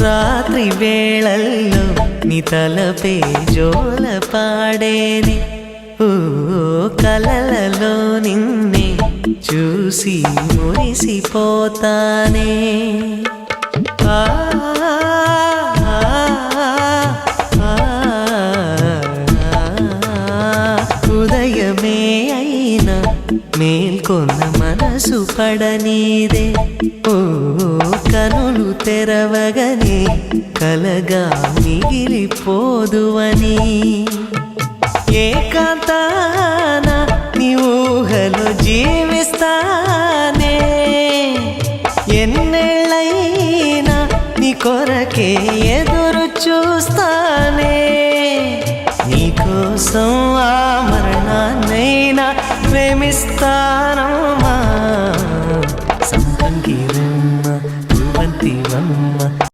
రాత్రి వేళల్లో నీ తలపే జోల పాడేనే, ఓ కలలలో నిన్నే చూసి మురిసిపోతానే. ఆ ఉదయమే అయినా మేల్కొన్న మనసు పడనీదే, ఓ కనులు తెరవగనే కలగా మిగిలిపోదువని. ఏకాంతాన నీ ఊహలో జీవిస్తానే, ఎన్నేళ్ళైనా నీ కొరకే ఎదురు చూస్తానే. నీకోసం ఆ మరణాన్నైనా ప్రేమిస్తాను.